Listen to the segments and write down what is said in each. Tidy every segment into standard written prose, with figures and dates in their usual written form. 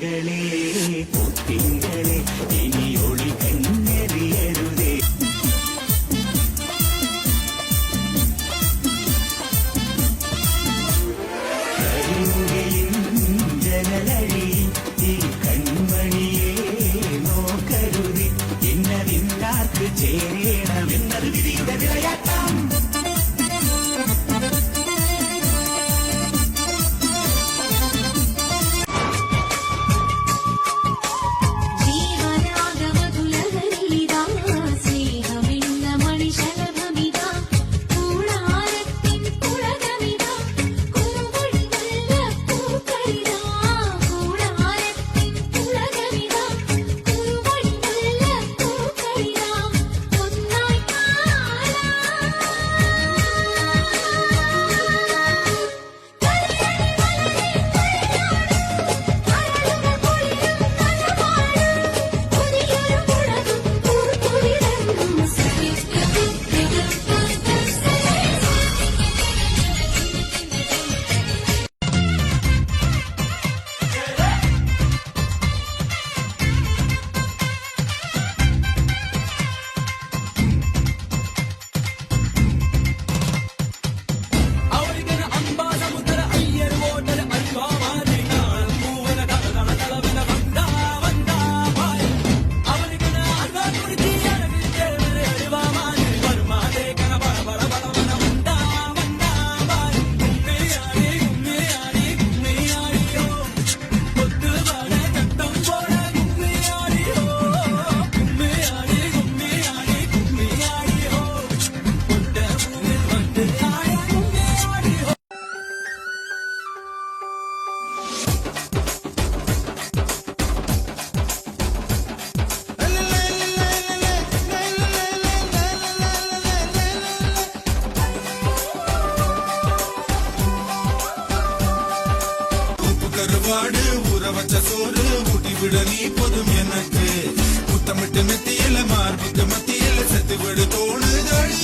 കുട്ടികളെ കുട്ടികളെ ഇനി ഒളി കണ്ണെറിയരുതേ. ജനലഴി ഈ കൺമണിയെ നോക്കരുതി. ഇന്നതിന്നാർക്ക് ചേരണമെന്നത് വിധിയുടെ വിളയാട്ടം. வச்ச சோறு ஊட்டி விட நீ போதும் எனக்கு. முத்தமிட்டு மெத்தியில மார்புக்கு மத்தியில செத்து விடு தோணுதடி.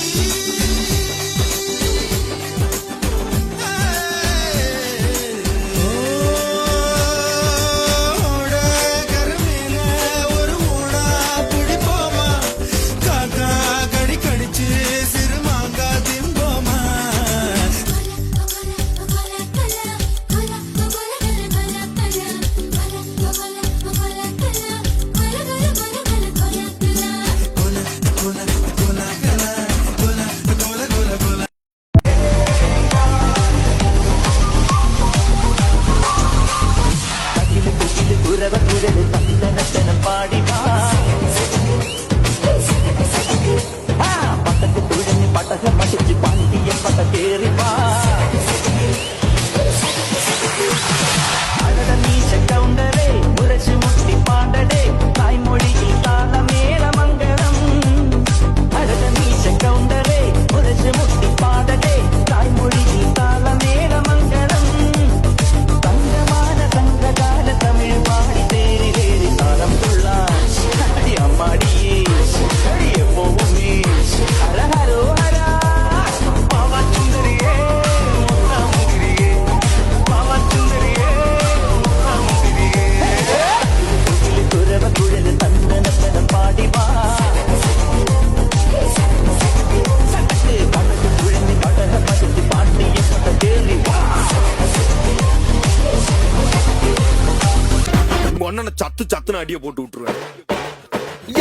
சத்து சத்துன்னு அடிய போட்டு விட்டுருவேன்.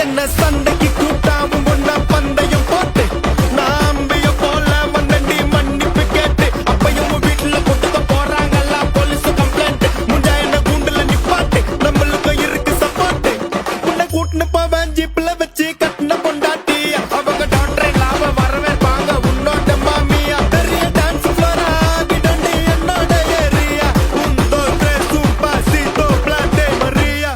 என்ன சண்டைக்கு கூட்டாவும் ஒன்னா பந்தயம் போட்டு நாம்பிய போல வந்தண்டி மன்னிப்பு கேட்டு அப்பையும் வீட்டுல கொட்டுக்க போறாங்கல்ல போலீஸ் கம்ப்ளைண்ட். முஞ்சா என்ன கூண்டுல நிப்பாட்டு நம்மளுக்கு இருக்கு சப்போர்ட். உன்னை கூட்டுன்னு போவேன் ஜீப்ல வச்சு கட்டின பொண்டாட்டி அவங்க டாக்டர் லாப வரவேற்பாங்க உன்னோட மாமியா. பெரிய டான்ஸ் ஃப்ளோரா கிடண்டி என்னோட ஏரியா. உந்தோ ட்ரெஸ்ஸும் பாசிதோ பிளாட்டே மரியா.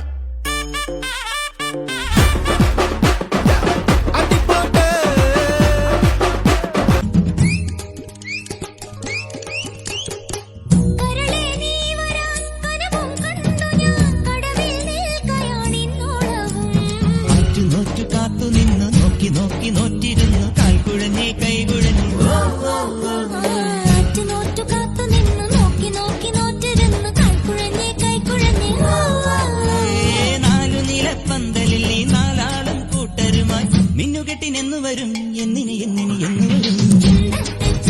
அடி போட்டு എന്ന് വരും എന്നിനി എന്നിനി എന്ന് വരും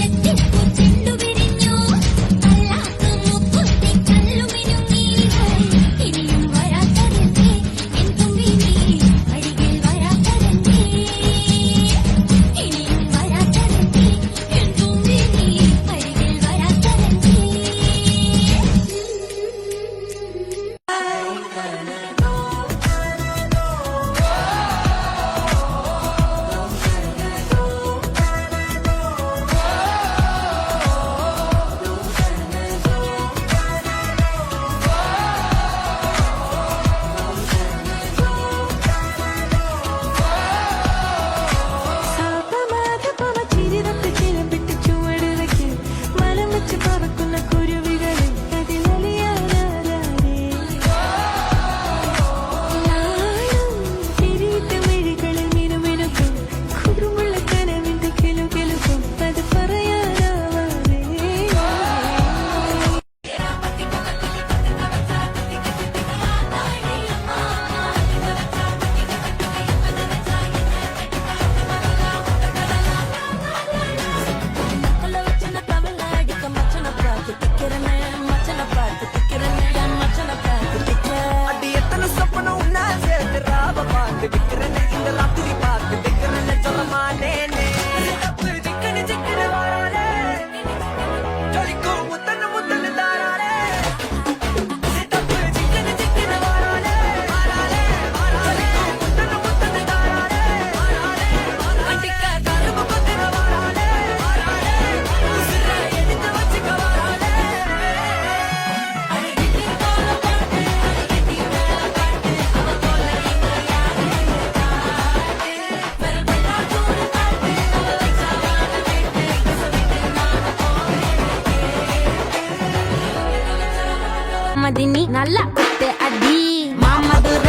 மதினி நல்ல குத்து அடி மாமதுர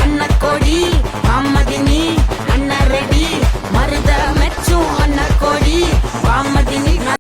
அண்ணக்கோடி மாமதினி